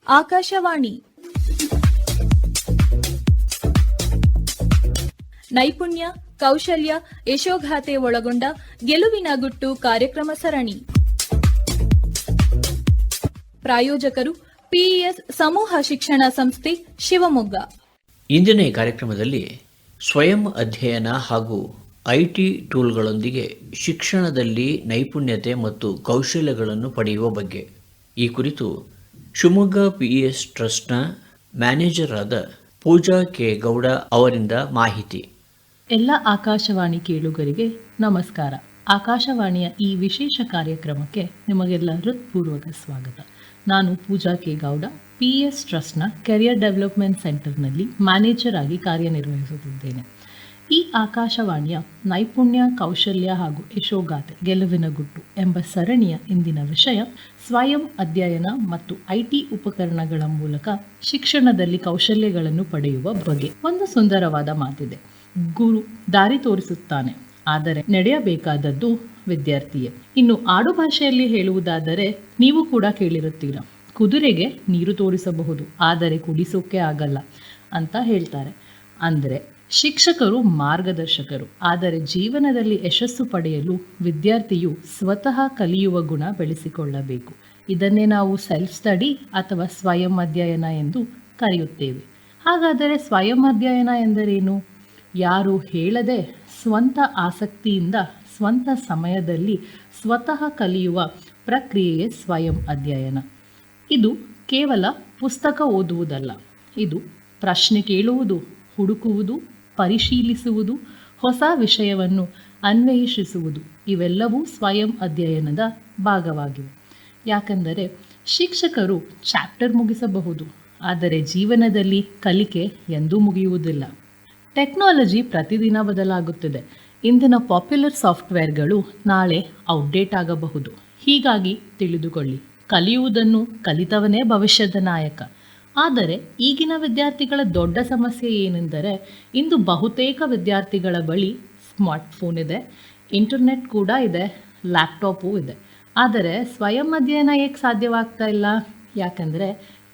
ಆಕಾಶವಾಣಿ ನೈಪುಣ್ಯ, ಕೌಶಲ್ಯ, ಯಶೋಗಾಥೆ ಒಳಗೊಂಡ ಗೆಲುವಿನ ಗುಟ್ಟು ಕಾರ್ಯಕ್ರಮ ಸರಣಿ. ಪ್ರಾಯೋಜಕರು ಪಿಇಎಸ್ ಸಮೂಹ ಶಿಕ್ಷಣ ಸಂಸ್ಥೆ, ಶಿವಮೊಗ್ಗ. ಇಂದಿನ ಈ ಕಾರ್ಯಕ್ರಮದಲ್ಲಿ ಸ್ವಯಂ ಅಧ್ಯಯನ ಹಾಗೂ ಐಟಿ ಟೂಲ್ಗಳೊಂದಿಗೆ ಶಿಕ್ಷಣದಲ್ಲಿ ನೈಪುಣ್ಯತೆ ಮತ್ತು ಕೌಶಲ್ಯಗಳನ್ನು ಪಡೆಯುವ ಬಗ್ಗೆ ಈ ಕುರಿತು ಶಿವಮೊಗ್ಗ ಪಿಇಎಸ್ ಟ್ರಸ್ಟ್ನ ಮ್ಯಾನೇಜರ್ ಆದ ಪೂಜಾ ಕೆ ಗೌಡ ಅವರಿಂದ ಮಾಹಿತಿ. ಎಲ್ಲ ಆಕಾಶವಾಣಿ ಕೇಳುಗರಿಗೆ ನಮಸ್ಕಾರ. ಆಕಾಶವಾಣಿಯ ಈ ವಿಶೇಷ ಕಾರ್ಯಕ್ರಮಕ್ಕೆ ನಿಮಗೆಲ್ಲ ಹೃತ್ಪೂರ್ವಕ ಸ್ವಾಗತ. ನಾನು ಪೂಜಾ ಕೆ ಗೌಡ, ಪಿಇಎಸ್ ಟ್ರಸ್ಟ್ನ ಕೆರಿಯರ್ ಡೆವಲಪ್ಮೆಂಟ್ ಸೆಂಟರ್ನಲ್ಲಿ ಮ್ಯಾನೇಜರ್ ಆಗಿ ಕಾರ್ಯನಿರ್ವಹಿಸುತ್ತಿದ್ದೇನೆ. ಈ ಆಕಾಶವಾಣಿಯ ನೈಪುಣ್ಯ, ಕೌಶಲ್ಯ ಹಾಗೂ ಯಶೋಗಾಥೆ ಗೆಲುವಿನ ಗುಟ್ಟು ಎಂಬ ಸರಣಿಯ ಇಂದಿನ ವಿಷಯ ಸ್ವಯಂ ಅಧ್ಯಯನ ಮತ್ತು ಐಟಿ ಉಪಕರಣಗಳ ಮೂಲಕ ಶಿಕ್ಷಣದಲ್ಲಿ ಕೌಶಲ್ಯಗಳನ್ನು ಪಡೆಯುವ ಬಗ್ಗೆ. ಒಂದು ಸುಂದರವಾದ ಮಾತಿದೆ, ಗುರು ದಾರಿ ತೋರಿಸುತ್ತಾನೆ, ಆದರೆ ನಡೆಯಬೇಕಾದದ್ದು ವಿದ್ಯಾರ್ಥಿಯೇ. ಇನ್ನು ಆಡು ಭಾಷೆಯಲ್ಲಿ ಹೇಳುವುದಾದರೆ ನೀವು ಕೂಡ ಕೇಳಿರುತ್ತೀರ, ಕುದುರೆಗೆ ನೀರು ತೋರಿಸಬಹುದು ಆದರೆ ಕುಡಿಸೋಕೆ ಆಗಲ್ಲ ಅಂತ ಹೇಳ್ತಾರೆ. ಅಂದರೆ ಶಿಕ್ಷಕರು ಮಾರ್ಗದರ್ಶಕರು, ಆದರೆ ಜೀವನದಲ್ಲಿ ಯಶಸ್ಸು ಪಡೆಯಲು ವಿದ್ಯಾರ್ಥಿಯು ಸ್ವತಃ ಕಲಿಯುವ ಗುಣ ಬೆಳೆಸಿಕೊಳ್ಳಬೇಕು. ಇದನ್ನೇ ನಾವು ಸೆಲ್ಫ್ ಸ್ಟಡಿ ಅಥವಾ ಸ್ವಯಂ ಅಧ್ಯಯನ ಎಂದು ಕರೆಯುತ್ತೇವೆ. ಹಾಗಾದರೆ ಸ್ವಯಂ ಅಧ್ಯಯನ ಎಂದರೇನು? ಯಾರು ಹೇಳದೆ ಸ್ವಂತ ಆಸಕ್ತಿಯಿಂದ ಸ್ವಂತ ಸಮಯದಲ್ಲಿ ಸ್ವತಃ ಕಲಿಯುವ ಪ್ರಕ್ರಿಯೆಯೇ ಸ್ವಯಂ ಅಧ್ಯಯನ. ಇದು ಕೇವಲ ಪುಸ್ತಕ ಓದುವುದಲ್ಲ, ಇದು ಪ್ರಶ್ನೆ ಕೇಳುವುದು, ಹುಡುಕುವುದು, ಪರಿಶೀಲಿಸುವುದು, ಹೊಸ ವಿಷಯವನ್ನು ಅನ್ವೇಷಿಸುವುದು. ಇವೆಲ್ಲವೂ ಸ್ವಯಂ ಅಧ್ಯಯನದ ಭಾಗವಾಗಿವೆ. ಯಾಕೆಂದರೆ ಶಿಕ್ಷಕರು ಚಾಪ್ಟರ್ ಮುಗಿಸಬಹುದು, ಆದರೆ ಜೀವನದಲ್ಲಿ ಕಲಿಕೆ ಎಂದೂ ಮುಗಿಯುವುದಿಲ್ಲ. ಟೆಕ್ನಾಲಜಿ ಪ್ರತಿದಿನ ಬದಲಾಗುತ್ತಿದೆ. ಇಂದಿನ ಪಾಪ್ಯುಲರ್ ಸಾಫ್ಟ್ವೇರ್ಗಳು ನಾಳೆ ಔಟ್ಡೇಟ್ ಆಗಬಹುದು. ಹೀಗಾಗಿ ತಿಳಿದುಕೊಳ್ಳಿ, ಕಲಿಯುವುದನ್ನು ಕಲಿತವನೇ ಭವಿಷ್ಯದ ನಾಯಕ. ಆದರೆ ಈಗಿನ ವಿದ್ಯಾರ್ಥಿಗಳ ದೊಡ್ಡ ಸಮಸ್ಯೆ ಏನೆಂದರೆ, ಇಂದು ಬಹುತೇಕ ವಿದ್ಯಾರ್ಥಿಗಳ ಬಳಿ ಸ್ಮಾರ್ಟ್ಫೋನ್ ಇದೆ, ಇಂಟರ್ನೆಟ್ ಕೂಡ ಇದೆ, ಲ್ಯಾಪ್ಟಾಪು ಇದೆ. ಆದರೆ ಸ್ವಯಂ ಅಧ್ಯಯನ ಏಕೆ ಸಾಧ್ಯವಾಗ್ತಾ ಇಲ್ಲ? ಯಾಕಂದರೆ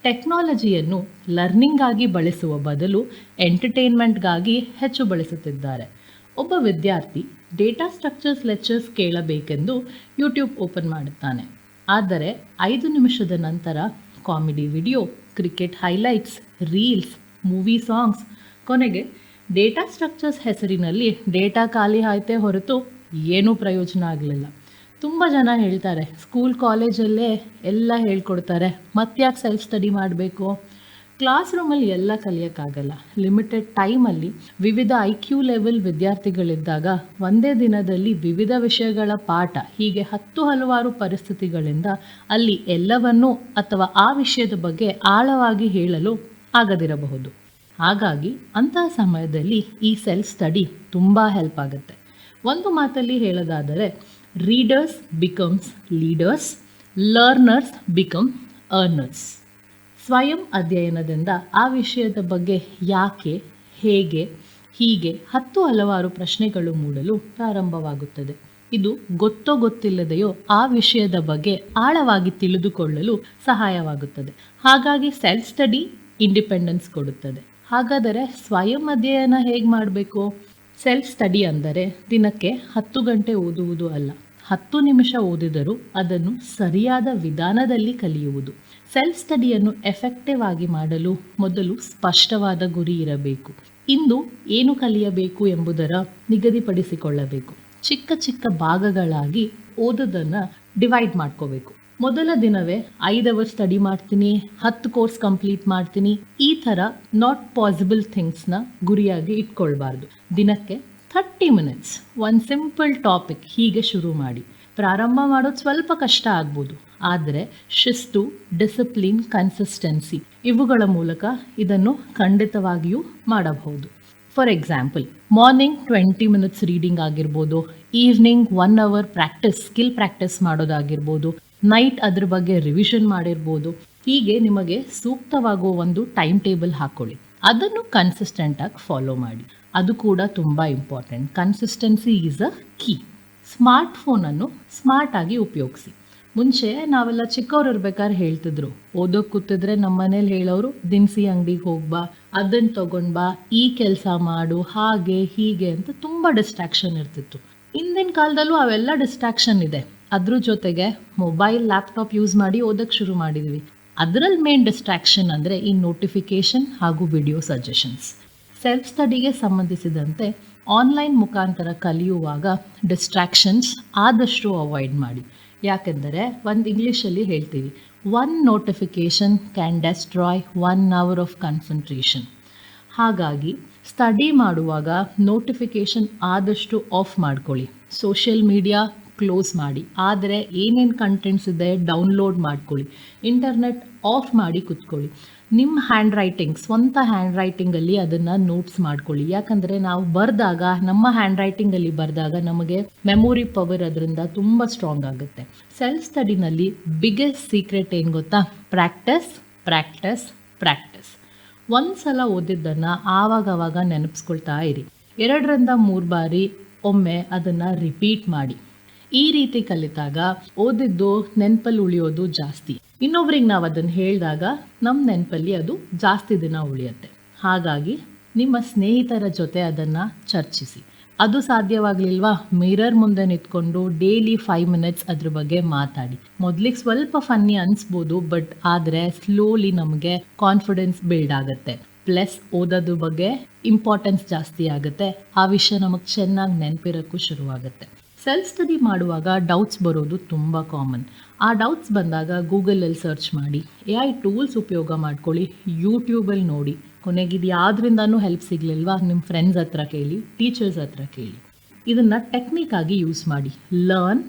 ಟೆಕ್ನಾಲಜಿಯನ್ನು ಲರ್ನಿಂಗಾಗಿ ಬಳಸುವ ಬದಲು ಎಂಟರ್ಟೈನ್ಮೆಂಟ್ಗಾಗಿ ಹೆಚ್ಚು ಬಳಸುತ್ತಿದ್ದಾರೆ. ಒಬ್ಬ ವಿದ್ಯಾರ್ಥಿ ಡೇಟಾ ಸ್ಟ್ರಕ್ಚರ್ಸ್ ಲೆಕ್ಚರ್ಸ್ ಕೇಳಬೇಕೆಂದು ಯೂಟ್ಯೂಬ್ ಓಪನ್ ಮಾಡುತ್ತಾನೆ. ಆದರೆ 5 ನಿಮಿಷದ ನಂತರ comedy video, cricket highlights, reels, movie songs, ಕೊನೆಗೆ ಡೇಟಾ ಸ್ಟ್ರಕ್ಚರ್ಸ್ ಹೆಸರಿನಲ್ಲಿ ಡೇಟಾ ಖಾಲಿ ಆಯ್ತೇ ಹೊರತು ಏನೂ ಪ್ರಯೋಜನ ಆಗಲಿಲ್ಲ. ತುಂಬ ಜನ ಹೇಳ್ತಾರೆ, ಸ್ಕೂಲ್ ಕಾಲೇಜಲ್ಲೇ ಎಲ್ಲ ಹೇಳ್ಕೊಡ್ತಾರೆ, ಮತ್ತ್ಯಾಕೆ ಸೆಲ್ಫ್ ಸ್ಟಡಿ ಮಾಡಬೇಕು? ಕ್ಲಾಸ್ ರೂಮಲ್ಲಿ ಎಲ್ಲ ಕಲಿಯೋಕ್ಕಾಗಲ್ಲ. ಲಿಮಿಟೆಡ್ ಟೈಮಲ್ಲಿ ವಿವಿಧ IQ ಲೆವೆಲ್ ವಿದ್ಯಾರ್ಥಿಗಳಿದ್ದಾಗ ಒಂದೇ ದಿನದಲ್ಲಿ ವಿವಿಧ ವಿಷಯಗಳ ಪಾಠ, ಹೀಗೆ ಹಲವಾರು ಪರಿಸ್ಥಿತಿಗಳಿಂದ ಅಲ್ಲಿ ಎಲ್ಲವನ್ನೂ ಅಥವಾ ಆ ವಿಷಯದ ಬಗ್ಗೆ ಆಳವಾಗಿ ಹೇಳಲು ಆಗದಿರಬಹುದು. ಹಾಗಾಗಿ ಅಂತಹ ಸಮಯದಲ್ಲಿ ಈ ಸೆಲ್ಫ್ ಸ್ಟಡಿ ತುಂಬ ಹೆಲ್ಪ್ ಆಗುತ್ತೆ. ಒಂದು ಮಾತಲ್ಲಿ ಹೇಳೋದಾದರೆ, readers becomes leaders, learners become earners. ಸ್ವಯಂ ಅಧ್ಯಯನದಿಂದ ಆ ವಿಷಯದ ಬಗ್ಗೆ ಯಾಕೆ, ಹೇಗೆ, ಹೀಗೆ ಹಲವಾರು ಪ್ರಶ್ನೆಗಳು ಮೂಡಲು ಪ್ರಾರಂಭವಾಗುತ್ತದೆ. ಇದು ಗೊತ್ತೋ ಗೊತ್ತಿಲ್ಲದೆಯೋ ಆ ವಿಷಯದ ಬಗ್ಗೆ ಆಳವಾಗಿ ತಿಳಿದುಕೊಳ್ಳಲು ಸಹಾಯವಾಗುತ್ತದೆ. ಹಾಗಾಗಿ ಸೆಲ್ಫ್ ಸ್ಟಡಿ ಇಂಡಿಪೆಂಡೆನ್ಸ್ ಕೊಡುತ್ತದೆ. ಹಾಗಾದರೆ ಸ್ವಯಂ ಅಧ್ಯಯನ ಹೇಗೆ ಮಾಡಬೇಕು? ಸೆಲ್ಫ್ ಸ್ಟಡಿ ಅಂದರೆ ದಿನಕ್ಕೆ 10 ಗಂಟೆ ಓದುವುದು ಅಲ್ಲ, 10 ನಿಮಿಷ ಓದಿದರೂ ಅದನ್ನು ಸರಿಯಾದ ವಿಧಾನದಲ್ಲಿ ಕಲಿಯುವುದು. ಸೆಲ್ಫ್ ಸ್ಟಡಿಯನ್ನು ಎಫೆಕ್ಟಿವ್ ಆಗಿ ಮಾಡಲು ಮೊದಲು ಸ್ಪಷ್ಟವಾದ ಗುರಿ ಇರಬೇಕು. ಇಂದು ಏನು ಕಲಿಯಬೇಕು ಎಂಬುದರ ನಿಗದಿಪಡಿಸಿಕೊಳ್ಳಬೇಕು. ಚಿಕ್ಕ ಚಿಕ್ಕ ಭಾಗಗಳಾಗಿ ಓದೋದನ್ನು ಡಿವೈಡ್ ಮಾಡ್ಕೋಬೇಕು. ಮೊದಲ ದಿನವೇ 5 ಅವರ್ಸ್ ಸ್ಟಡಿ ಮಾಡ್ತೀನಿ, 10 ಕೋರ್ಸ್ ಕಂಪ್ಲೀಟ್ ಮಾಡ್ತೀನಿ, ಈ ಥರ ನಾಟ್ ಪಾಸಿಬಲ್ ಥಿಂಗ್ಸ್ನ ಗುರಿಯಾಗಿ ಇಟ್ಕೊಳ್ಬಾರ್ದು. ದಿನಕ್ಕೆ 30 ಮಿನಿಟ್ಸ್ ಒಂದು ಸಿಂಪಲ್ ಟಾಪಿಕ್ ಹೀಗೆ ಶುರು ಮಾಡಿ. ಪ್ರಾರಂಭ ಮಾಡೋದು ಸ್ವಲ್ಪ ಕಷ್ಟ ಆಗ್ಬೋದು, ಆದರೆ ಶಿಸ್ತು, ಡಿಸಿಪ್ಲಿನ್, ಕನ್ಸಿಸ್ಟೆನ್ಸಿ ಇವುಗಳ ಮೂಲಕ ಇದನ್ನು ಖಂಡಿತವಾಗಿಯೂ ಮಾಡಬಹುದು. For example, morning 20 minutes reading ಆಗಿರ್ಬೋದು, evening 1 hour practice, skill practice ಮಾಡೋದಾಗಿರ್ಬೋದು, ನೈಟ್ ಅದ್ರ ಬಗ್ಗೆ ರಿವಿಷನ್ ಮಾಡಿರ್ಬೋದು. ಹೀಗೆ ನಿಮಗೆ ಸೂಕ್ತವಾಗುವ ಒಂದು ಟೈಮ್ ಟೇಬಲ್ ಹಾಕೊಳ್ಳಿ. ಅದನ್ನು ಕನ್ಸಿಸ್ಟೆಂಟ್ ಆಗಿ ಫಾಲೋ ಮಾಡಿ. ಅದು ಕೂಡ ತುಂಬ important. Consistency is a key. ಸ್ಮಾರ್ಟ್ಫೋನನ್ನು ಸ್ಮಾರ್ಟ್ ಆಗಿ ಉಪಯೋಗಿಸಿ. ಮುಂಚೆ ನಾವೆಲ್ಲ ಚಿಕ್ಕವ್ರು ಇರ್ಬೇಕಾದ್ರೆ ಹೇಳ್ತಿದ್ರು, ಓದೋಕ್ ಕೂತಿದ್ರೆ ನಮ್ಮ ಮನೇಲಿ ಹೇಳೋರು ದಿನಸಿ ಅಂಗಡಿಗೆ ಹೋಗ್ಬಾ, ಅದನ್ನ ತಗೊಂಡ್ ಬಾ, ಈ ಕೆಲಸ ಮಾಡು, ಹಾಗೆ ಹೀಗೆ ಅಂತ ತುಂಬಾ ಡಿಸ್ಟ್ರಾಕ್ಷನ್ ಇರ್ತಿತ್ತು. ಇಂದಿನ ಕಾಲದಲ್ಲೂ ಅವೆಲ್ಲ ಡಿಸ್ಟ್ರಾಕ್ಷನ್ ಇದೆ. ಅದ್ರ ಜೊತೆಗೆ ಮೊಬೈಲ್ ಲ್ಯಾಪ್ಟಾಪ್ ಯೂಸ್ ಮಾಡಿ ಓದಕ್ಕೆ ಶುರು ಮಾಡಿದ್ವಿ. ಅದರಲ್ಲಿ ಮೇನ್ ಡಿಸ್ಟ್ರಾಕ್ಷನ್ ಅಂದರೆ ಈ ನೋಟಿಫಿಕೇಶನ್ ಹಾಗೂ ವಿಡಿಯೋ ಸಜೆಷನ್ಸ್. ಸೆಲ್ಫ್ ಸ್ಟಡಿಗೆ ಸಂಬಂಧಿಸಿದಂತೆ ಆನ್ಲೈನ್ ಮುಖಾಂತರ ಕಲಿಯುವಾಗ ಡಿಸ್ಟ್ರಾಕ್ಷನ್ಸ್ ಆದಷ್ಟು ಅವಾಯ್ಡ್ ಮಾಡಿ. ಯಾಕೆಂದರೆ ಒಂದು ಇಂಗ್ಲೀಷಲ್ಲಿ ಹೇಳ್ತೀವಿ, 1 notification can destroy 1 hour of concentration. ಹಾಗಾಗಿ ಸ್ಟಡಿ ಮಾಡುವಾಗ ನೋಟಿಫಿಕೇಶನ್ ಆದಷ್ಟು ಆಫ್ ಮಾಡ್ಕೊಳ್ಳಿ. ಸೋಷಿಯಲ್ ಮೀಡಿಯಾ ಕ್ಲೋಸ್ ಮಾಡಿ, ಆದರೆ ಏನೇನು ಕಂಟೆಂಟ್ಸ್ ಇದೆ ಡೌನ್ಲೋಡ್ ಮಾಡ್ಕೊಳ್ಳಿ. ಇಂಟರ್ನೆಟ್ ಆಫ್ ಮಾಡಿ ಕೂತ್ಕೊಳ್ಳಿ. ನಿಮ್ಮ ಹ್ಯಾಂಡ್ ರೈಟಿಂಗ್, ಸ್ವಂತ ಹ್ಯಾಂಡ್ ರೈಟಿಂಗಲ್ಲಿ ಅದನ್ನು ನೋಟ್ಸ್ ಮಾಡ್ಕೊಳ್ಳಿ. ಯಾಕಂದರೆ ನಾವು ಬರೆದಾಗ, ನಮ್ಮ ಹ್ಯಾಂಡ್ ರೈಟಿಂಗಲ್ಲಿ ಬರೆದಾಗ ನಮಗೆ ಮೆಮೊರಿ ಪವರ್ ಅದರಿಂದ ತುಂಬ ಸ್ಟ್ರಾಂಗ್ ಆಗುತ್ತೆ. ಸೆಲ್ಫ್ ಸ್ಟಡಿನಲ್ಲಿ ಬಿಗ್ಗೆಸ್ಟ್ ಸೀಕ್ರೆಟ್ ಏನು ಗೊತ್ತಾ? Practice practice practice. ಒಂದು ಸಲ ಓದಿದ್ದನ್ನು ಆವಾಗವಾಗ ನೆನಪಿಸ್ಕೊಳ್ತಾ ಇರಿ. 2ರಿಂದ 3 ಬಾರಿ ಒಮ್ಮೆ ಅದನ್ನು ರಿಪೀಟ್ ಮಾಡಿ. ಈ ರೀತಿ ಕಲಿತಾಗ ಓದಿದ್ದು ನೆನಪಲ್ಲಿ ಉಳಿಯೋದು ಜಾಸ್ತಿ. ಇನ್ನೊಬ್ರಿಗೆ ನಾವು ಅದನ್ನು ಹೇಳಿದಾಗ ನಮ್ಮ ನೆನಪಲ್ಲಿ ಅದು ಜಾಸ್ತಿ ದಿನ ಉಳಿಯುತ್ತೆ. ಹಾಗಾಗಿ ನಿಮ್ಮ ಸ್ನೇಹಿತರ ಜೊತೆ ಅದನ್ನು ಚರ್ಚಿಸಿ. ಅದು ಸಾಧ್ಯವಾಗಲಿಲ್ವಾ, ಮಿರರ್ ಮುಂದೆ ನಿಂತ್ಕೊಂಡು ಡೈಲಿ 5 minutes ಅದ್ರ ಬಗ್ಗೆ ಮಾತಾಡಿ. ಮೊದಲಿಗೆ ಸ್ವಲ್ಪ ಫನ್ನಿ ಅನಿಸ್ಬೋದು, ಬಟ್ ಆದರೆ ಸ್ಲೋಲಿ ನಮಗೆ ಕಾನ್ಫಿಡೆನ್ಸ್ ಬಿಲ್ಡ್ ಆಗುತ್ತೆ. ಪ್ಲಸ್ ಓದೋದ್ರ ಬಗ್ಗೆ ಇಂಪಾರ್ಟೆನ್ಸ್ ಜಾಸ್ತಿ ಆಗುತ್ತೆ. ಆ ವಿಷಯ ನಮಗೆ ಚೆನ್ನಾಗಿ ನೆನಪಿರೋಕ್ಕೂ ಶುರುವಾಗುತ್ತೆ. ಸೆಲ್ಫ್ ಸ್ಟಡಿ ಮಾಡುವಾಗ ಡೌಟ್ಸ್ ಬರೋದು ತುಂಬ ಕಾಮನ್. ಆ ಡೌಟ್ಸ್ ಬಂದಾಗ ಗೂಗಲಲ್ಲಿ ಸರ್ಚ್ ಮಾಡಿ, AI ಟೂಲ್ಸ್ ಉಪಯೋಗ ಮಾಡ್ಕೊಳ್ಳಿ, ಯೂಟ್ಯೂಬಲ್ಲಿ ನೋಡಿ. ಕೊನೆಗೆ ಇದು ಯಾವುದರಿಂದನೂ ಹೆಲ್ಪ್ ಸಿಗಲಿಲ್ವಾ, ನಿಮ್ಮ ಫ್ರೆಂಡ್ಸ್ ಹತ್ರ ಕೇಳಿ, ಟೀಚರ್ಸ್ ಹತ್ರ ಕೇಳಿ. ಇದನ್ನು ಟೆಕ್ನಿಕ್ ಆಗಿ ಯೂಸ್ ಮಾಡಿ. Learn,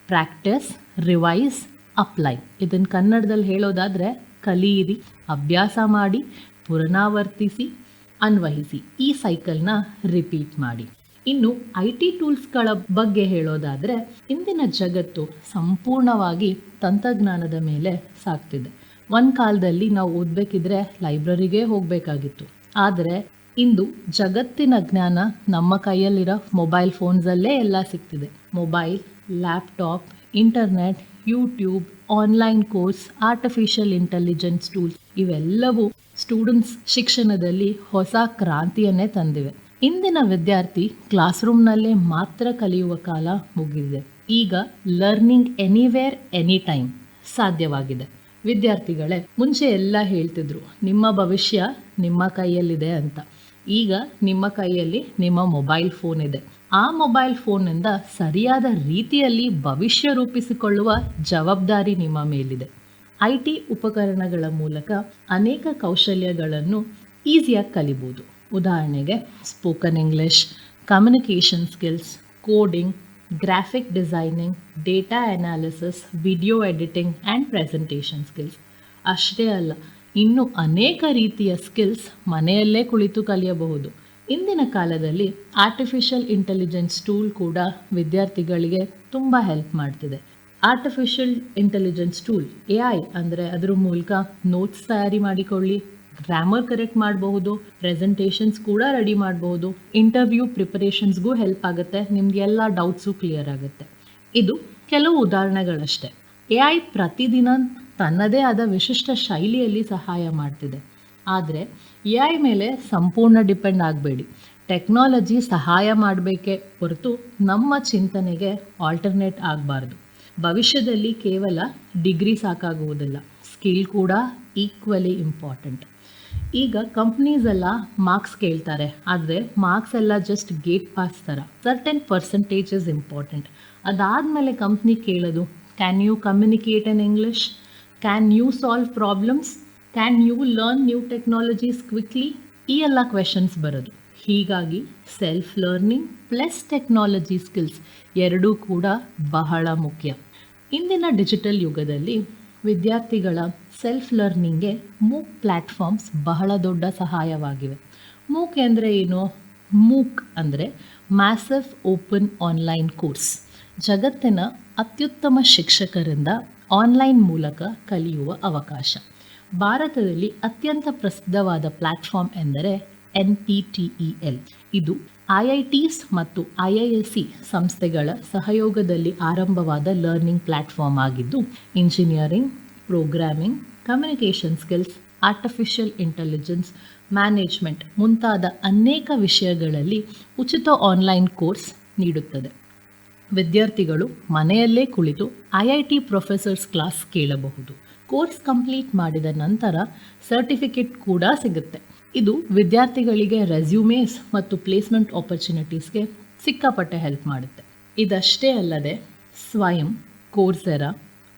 practice, revise, apply. ಇದನ್ನು ಕನ್ನಡದಲ್ಲಿ ಹೇಳೋದಾದರೆ ಕಲಿಯಿರಿ, ಅಭ್ಯಾಸ ಮಾಡಿ, ಪುನರಾವರ್ತಿಸಿ, ಅನ್ವಯಿಸಿ. ಈ ಸೈಕಲ್ನ ರಿಪೀಟ್ ಮಾಡಿ. ಇನ್ನು IT ಟೂಲ್ಸ್ಗಳ ಬಗ್ಗೆ ಹೇಳೋದಾದರೆ, ಇಂದಿನ ಜಗತ್ತು ಸಂಪೂರ್ಣವಾಗಿ ತಂತ್ರಜ್ಞಾನದ ಮೇಲೆ ಸಾಗ್ತಿದೆ. ಒಂದು ಕಾಲದಲ್ಲಿ ನಾವು ಓದಬೇಕಿದ್ರೆ ಲೈಬ್ರರಿಗೆ ಹೋಗಬೇಕಾಗಿತ್ತು. ಆದರೆ ಇಂದು ಜಗತ್ತಿನ ಜ್ಞಾನ ನಮ್ಮ ಕೈಯಲ್ಲಿರೋ ಮೊಬೈಲ್ ಫೋನ್ಸಲ್ಲೇ ಎಲ್ಲ ಸಿಗ್ತಿದೆ. Mobile, laptop, internet, YouTube, online course, artificial intelligence tools ಇವೆಲ್ಲವೂ ಸ್ಟೂಡೆಂಟ್ಸ್ ಶಿಕ್ಷಣದಲ್ಲಿ ಹೊಸ ಕ್ರಾಂತಿಯನ್ನೇ ತಂದಿವೆ. ಇಂದಿನ ವಿದ್ಯಾರ್ಥಿ ಕ್ಲಾಸ್ ರೂಮ್ನಲ್ಲೇ ಮಾತ್ರ ಕಲಿಯುವ ಕಾಲ ಮುಗಿದಿದೆ. ಈಗ ಲರ್ನಿಂಗ್ ಎನಿವೇರ್ ಎನಿ ಟೈಮ್ ಸಾಧ್ಯವಾಗಿದೆ. ವಿದ್ಯಾರ್ಥಿಗಳೇ, ಮುಂಚೆ ಎಲ್ಲ ಹೇಳ್ತಿದ್ರು ನಿಮ್ಮ ಭವಿಷ್ಯ ನಿಮ್ಮ ಕೈಯಲ್ಲಿದೆ ಅಂತ. ಈಗ ನಿಮ್ಮ ಕೈಯಲ್ಲಿ ನಿಮ್ಮ ಮೊಬೈಲ್ ಫೋನ್ ಇದೆ. ಆ ಮೊಬೈಲ್ ಫೋನ್ನಿಂದ ಸರಿಯಾದ ರೀತಿಯಲ್ಲಿ ಭವಿಷ್ಯ ರೂಪಿಸಿಕೊಳ್ಳುವ ಜವಾಬ್ದಾರಿ ನಿಮ್ಮ ಮೇಲಿದೆ. IT ಉಪಕರಣಗಳ ಮೂಲಕ ಅನೇಕ ಕೌಶಲ್ಯಗಳನ್ನು ಈಸಿಯಾಗಿ ಕಲಿಬೋದು. ಉದಾಹರಣೆಗೆ spoken English, communication skills, coding, graphic designing, data analysis, video editing and presentation skills. ಅಷ್ಟೇ ಅಲ್ಲ, ಇನ್ನೂ ಅನೇಕ ರೀತಿಯ ಸ್ಕಿಲ್ಸ್ ಮನೆಯಲ್ಲೇ ಕುಳಿತು ಕಲಿಯಬಹುದು. ಇಂದಿನ ಕಾಲದಲ್ಲಿ ಆರ್ಟಿಫಿಷಿಯಲ್ ಇಂಟೆಲಿಜೆನ್ಸ್ ಟೂಲ್ ಕೂಡ ವಿದ್ಯಾರ್ಥಿಗಳಿಗೆ ತುಂಬ ಹೆಲ್ಪ್ ಮಾಡ್ತಿದೆ. ಆರ್ಟಿಫಿಷಿಯಲ್ ಇಂಟೆಲಿಜೆನ್ಸ್ ಟೂಲ್ AI ಅಂದರೆ ಅದರ ಮೂಲಕ ನೋಟ್ಸ್ ತಯಾರಿ ಮಾಡಿಕೊಳ್ಳಿ, ಗ್ರಾಮರ್ ಕರೆಕ್ಟ್ ಮಾಡಬಹುದು, ಪ್ರೆಸೆಂಟೇಷನ್ಸ್ ಕೂಡ ರೆಡಿ ಮಾಡಬಹುದು, ಇಂಟರ್ವ್ಯೂ ಪ್ರಿಪರೇಷನ್ಸ್ಗೂ ಹೆಲ್ಪ್ ಆಗುತ್ತೆ, ನಿಮ್ಗೆ ಎಲ್ಲ ಡೌಟ್ಸು ಕ್ಲಿಯರ್ ಆಗುತ್ತೆ. ಇದು ಕೆಲವು ಉದಾಹರಣೆಗಳಷ್ಟೇ. AI ಪ್ರತಿದಿನ ತನ್ನದೇ ಆದ ವಿಶಿಷ್ಟ ಶೈಲಿಯಲ್ಲಿ ಸಹಾಯ ಮಾಡ್ತಿದೆ. ಆದರೆ AI ಮೇಲೆ ಸಂಪೂರ್ಣ ಡಿಪೆಂಡ್ ಆಗಬೇಡಿ. ಟೆಕ್ನಾಲಜಿ ಸಹಾಯ ಮಾಡಬೇಕೇ ಹೊರತು ನಮ್ಮ ಚಿಂತನೆಗೆ ಆಲ್ಟರ್ನೇಟ್ ಆಗಬಾರ್ದು. ಭವಿಷ್ಯದಲ್ಲಿ ಕೇವಲ ಡಿಗ್ರಿ ಸಾಕಾಗುವುದಿಲ್ಲ, ಸ್ಕಿಲ್ ಕೂಡ ಈಕ್ವಲಿ ಇಂಪಾರ್ಟೆಂಟ್. ಈಗ ಕಂಪ್ನೀಸ್ ಎಲ್ಲ ಮಾರ್ಕ್ಸ್ ಕೇಳ್ತಾರೆ, ಆದರೆ ಮಾರ್ಕ್ಸ್ ಎಲ್ಲ ಜಸ್ಟ್ ಗೇಟ್ ಪಾಸ್ ಥರ. Certain percentage is important. ಅದಾದಮೇಲೆ ಕಂಪ್ನಿ ಕೇಳೋದು, can you communicate in English, can you solve problems, can you learn new technologies quickly, ಈ ಎಲ್ಲ ಕ್ವೆಶನ್ಸ್ ಬರೋದು. ಹೀಗಾಗಿ self learning plus technology skills ಎರಡೂ ಕೂಡ ಬಹಳ ಮುಖ್ಯ. ಇಂದಿನ ಡಿಜಿಟಲ್ ಯುಗದಲ್ಲಿ ವಿದ್ಯಾರ್ಥಿಗಳ ಸೆಲ್ಫ್ ಲರ್ನಿಂಗ್ಗೆ ಮೂಕ್ ಪ್ಲ್ಯಾಟ್ಫಾರ್ಮ್ಸ್ ಬಹಳ ದೊಡ್ಡ ಸಹಾಯವಾಗಿವೆ. ಮೂಕ್ ಅಂದರೆ ಏನು? ಮೂಕ್ ಅಂದರೆ ಮ್ಯಾಸಿವ್ ಓಪನ್ ಆನ್ಲೈನ್ ಕೋರ್ಸ್. ಜಗತ್ತಿನ ಅತ್ಯುತ್ತಮ ಶಿಕ್ಷಕರಿಂದ ಆನ್ಲೈನ್ ಮೂಲಕ ಕಲಿಯುವ ಅವಕಾಶ. ಭಾರತದಲ್ಲಿ ಅತ್ಯಂತ ಪ್ರಸಿದ್ಧವಾದ ಪ್ಲ್ಯಾಟ್ಫಾರ್ಮ್ ಎಂದರೆ NPTEL. ಇದು IITs ಮತ್ತು IISc ಸಂಸ್ಥೆಗಳ ಸಹಯೋಗದಲ್ಲಿ ಆರಂಭವಾದ ಲರ್ನಿಂಗ್ ಪ್ಲಾಟ್ಫಾರ್ಮ್ ಆಗಿದ್ದು, engineering, programming, communication skills, artificial intelligence, management ಮುಂತಾದ ಅನೇಕ ವಿಷಯಗಳಲ್ಲಿ ಉಚಿತ ಆನ್ಲೈನ್ ಕೋರ್ಸ್ ನೀಡುತ್ತದೆ. ವಿದ್ಯಾರ್ಥಿಗಳು ಮನೆಯಲ್ಲೇ ಕುಳಿತು IIT ಪ್ರೊಫೆಸರ್ಸ್ ಕ್ಲಾಸ್ ಕೇಳಬಹುದು. ಕೋರ್ಸ್ ಕಂಪ್ಲೀಟ್ ಮಾಡಿದ ನಂತರ ಸರ್ಟಿಫಿಕೇಟ್ ಕೂಡ ಸಿಗುತ್ತೆ. ಇದು ವಿದ್ಯಾರ್ಥಿಗಳಿಗೆ ರೆಸ್ಯೂಮೇಸ್ ಮತ್ತು ಪ್ಲೇಸ್ಮೆಂಟ್ ಆಪರ್ಚುನಿಟೀಸ್ಗೆ ಸಿಕ್ಕಾಪಟ್ಟೆ ಹೆಲ್ಪ್ ಮಾಡುತ್ತೆ. ಇದಷ್ಟೇ ಅಲ್ಲದೆ ಸ್ವಯಂ, ಕೋರ್ಸೆರಾ,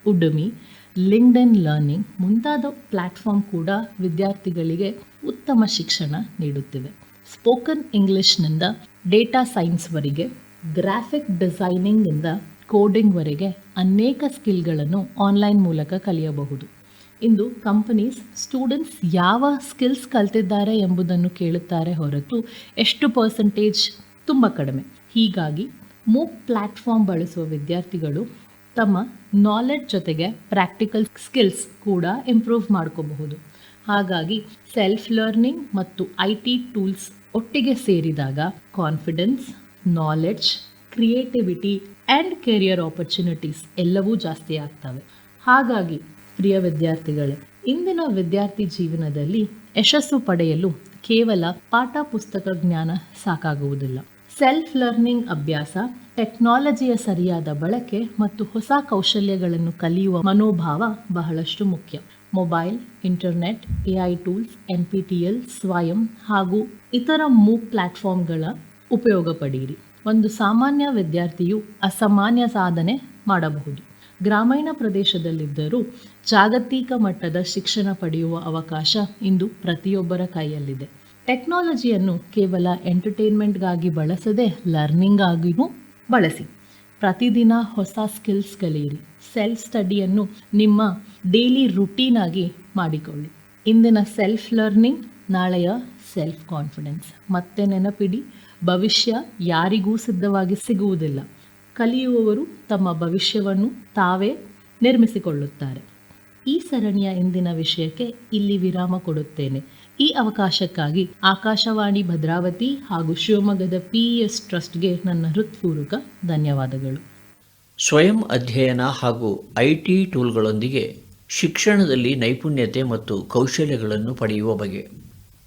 ಉಡುಮಿ, ಲಿಂಕ್ಡ್ಇನ್ ಲರ್ನಿಂಗ್ ಮುಂತಾದ ಪ್ಲ್ಯಾಟ್ಫಾರ್ಮ್ ಕೂಡ ವಿದ್ಯಾರ್ಥಿಗಳಿಗೆ ಉತ್ತಮ ಶಿಕ್ಷಣ ನೀಡುತ್ತಿವೆ. ಸ್ಪೋಕನ್ ಇಂಗ್ಲಿಷ್ನಿಂದ ಡೇಟಾ ಸೈನ್ಸ್ವರೆಗೆ, ಗ್ರಾಫಿಕ್ ಡಿಸೈನಿಂಗಿಂದ ಕೋಡಿಂಗ್ವರೆಗೆ ಅನೇಕ ಸ್ಕಿಲ್ಗಳನ್ನು ಆನ್ಲೈನ್ ಮೂಲಕ ಕಲಿಯಬಹುದು. ಇಂದು ಕಂಪನೀಸ್ ಸ್ಟೂಡೆಂಟ್ಸ್ ಯಾವ ಸ್ಕಿಲ್ಸ್ ಕಲ್ತಿದ್ದಾರೆ ಎಂಬುದನ್ನು ಕೇಳುತ್ತಾರೆ ಹೊರತು ಎಷ್ಟು ಪರ್ಸೆಂಟೇಜ್ ತುಂಬ ಕಡಿಮೆ. ಹೀಗಾಗಿ ಮೂಕ್ ಪ್ಲ್ಯಾಟ್ಫಾರ್ಮ್ ಬಳಸುವ ವಿದ್ಯಾರ್ಥಿಗಳು ತಮ್ಮ ನಾಲೆಡ್ಜ್ ಜೊತೆಗೆ ಪ್ರಾಕ್ಟಿಕಲ್ ಸ್ಕಿಲ್ಸ್ ಕೂಡ ಇಂಪ್ರೂವ್ ಮಾಡ್ಕೋಬಹುದು. ಹಾಗಾಗಿ ಸೆಲ್ಫ್ ಲರ್ನಿಂಗ್ ಮತ್ತು IT ಟೂಲ್ಸ್ ಒಟ್ಟಿಗೆ ಸೇರಿದಾಗ confidence, knowledge, creativity and career opportunities ಎಲ್ಲವೂ ಜಾಸ್ತಿ ಆಗ್ತವೆ. ಹಾಗಾಗಿ ಪ್ರಿಯ ವಿದ್ಯಾರ್ಥಿಗಳೇ, ಇಂದಿನ ವಿದ್ಯಾರ್ಥಿ ಜೀವನದಲ್ಲಿ ಯಶಸ್ಸು ಪಡೆಯಲು ಕೇವಲ ಪಾಠ ಪುಸ್ತಕ ಜ್ಞಾನ ಸಾಕಾಗುವುದಿಲ್ಲ. ಸೆಲ್ಫ್ ಲರ್ನಿಂಗ್ ಅಭ್ಯಾಸ, ಟೆಕ್ನಾಲಜಿಯ ಸರಿಯಾದ ಬಳಕೆ ಮತ್ತು ಹೊಸ ಕೌಶಲ್ಯಗಳನ್ನು ಕಲಿಯುವ ಮನೋಭಾವ ಬಹಳಷ್ಟು ಮುಖ್ಯ. Mobile, internet, AI tools, NPTEL, ಸ್ವಯಂ ಹಾಗೂ ಇತರ ಮೂಕ್ ಪ್ಲ್ಯಾಟ್ಫಾರ್ಮ್ಗಳ ಉಪಯೋಗ ಪಡೆಯಿರಿ. ಒಂದು ಸಾಮಾನ್ಯ ವಿದ್ಯಾರ್ಥಿಯು ಅಸಾಮಾನ್ಯ ಸಾಧನೆ ಮಾಡಬಹುದು. ಗ್ರಾಮೀಣ ಪ್ರದೇಶದಲ್ಲಿದ್ದರೂ ಜಾಗತಿಕ ಮಟ್ಟದ ಶಿಕ್ಷಣ ಪಡೆಯುವ ಅವಕಾಶ ಇಂದು ಪ್ರತಿಯೊಬ್ಬರ ಕೈಯಲ್ಲಿದೆ. ಟೆಕ್ನಾಲಜಿಯನ್ನು ಕೇವಲ ಎಂಟರ್ಟೈನ್ಮೆಂಟ್ಗಾಗಿ ಬಳಸದೆ ಲರ್ನಿಂಗ್ ಆಗಿಯೂ ಬಳಸಿ. ಪ್ರತಿದಿನ ಹೊಸ ಸ್ಕಿಲ್ಸ್ ಕಲಿಯಿರಿ. ಸೆಲ್ಫ್ ಸ್ಟಡಿಯನ್ನು ನಿಮ್ಮ ಡೈಲಿ ರುಟೀನ್ ಆಗಿ ಮಾಡಿಕೊಳ್ಳಿ. ಇಂದಿನ ಸೆಲ್ಫ್ ಲರ್ನಿಂಗ್, ನಾಳೆಯ ಸೆಲ್ಫ್ ಕಾನ್ಫಿಡೆನ್ಸ್. ಮತ್ತೆ ನೆನಪಿಡಿ, ಭವಿಷ್ಯ ಯಾರಿಗೂ ಸಿದ್ಧವಾಗಿ ಸಿಗುವುದಿಲ್ಲ. ಕಲಿಯುವವರು ತಮ್ಮ ಭವಿಷ್ಯವನ್ನು ತಾವೇ ನಿರ್ಮಿಸಿಕೊಳ್ಳುತ್ತಾರೆ. ಈ ಸರಣಿಯ ಇಂದಿನ ವಿಷಯಕ್ಕೆ ಇಲ್ಲಿ ವಿರಾಮ ಕೊಡುತ್ತೇನೆ. ಈ ಅವಕಾಶಕ್ಕಾಗಿ ಆಕಾಶವಾಣಿ ಭದ್ರಾವತಿ ಹಾಗೂ ಶಿವಮೊಗ್ಗದ PES ಟ್ರಸ್ಟ್ಗೆ ನನ್ನ ಹೃತ್ಪೂರ್ವಕ ಧನ್ಯವಾದಗಳು. ಸ್ವಯಂ ಅಧ್ಯಯನ ಹಾಗೂ IT ಟೂಲ್ಗಳೊಂದಿಗೆ ಶಿಕ್ಷಣದಲ್ಲಿ ನೈಪುಣ್ಯತೆ ಮತ್ತು ಕೌಶಲ್ಯಗಳನ್ನು ಪಡೆಯುವ ಬಗೆ.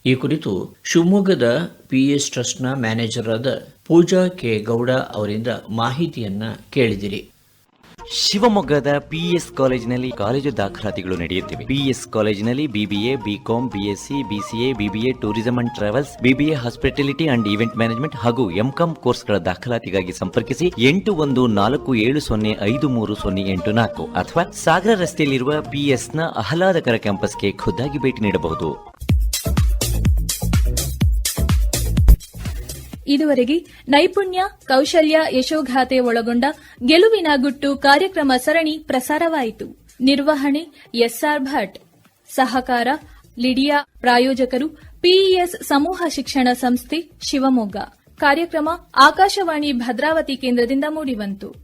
ಈ ಕುರಿತು ಶಿವಮೊಗ್ಗದ PES ಟ್ರಸ್ಟ್ನ ಮ್ಯಾನೇಜರ್ ಆದ ಪೂಜಾ ಕೆ ಗೌಡ ಅವರಿಂದ ಮಾಹಿತಿಯನ್ನ ಕೇಳಿದಿರಿ. ಶಿವಮೊಗ್ಗದ PES ಕಾಲೇಜಿನಲ್ಲಿ ಕಾಲೇಜು ದಾಖಲಾತಿಗಳು ನಡೆಯುತ್ತಿವೆ. PES ಕಾಲೇಜಿನಲ್ಲಿ BBA, BCom, BSc, BCA, BBA tourism and travels, BBA hospitality and event management ಹಾಗೂ MCom ಕೋರ್ಸ್ಗಳ ದಾಖಲಾತಿಗಾಗಿ ಸಂಪರ್ಕಿಸಿ 8140530884 ಅಥವಾ ಸಾಗರ ರಸ್ತೆಯಲ್ಲಿರುವ PESನ ಆಹ್ಲಾದಕರ ಕ್ಯಾಂಪಸ್ಗೆ ಖುದ್ದಾಗಿ ಭೇಟಿ ನೀಡಬಹುದು. ಇದುವರೆಗೆ ನೈಪುಣ್ಯ, ಕೌಶಲ್ಯ, ಯಶೋಗಾಥೆ ಒಳಗೊಂಡ ಗೆಲುವಿನ ಗುಟ್ಟು ಕಾರ್ಯಕ್ರಮ ಸರಣಿ ಪ್ರಸಾರವಾಯಿತು. ನಿರ್ವಹಣೆ SR ಭಟ್, ಸಹಕಾರ ಲಿಡಿಯಾ. ಪ್ರಾಯೋಜಕರು PES ಸಮೂಹ ಶಿಕ್ಷಣ ಸಂಸ್ಥೆ, ಶಿವಮೊಗ್ಗ. ಕಾರ್ಯಕ್ರಮ ಆಕಾಶವಾಣಿ ಭದ್ರಾವತಿ ಕೇಂದ್ರದಿಂದ ಮೂಡಿಬಂತು.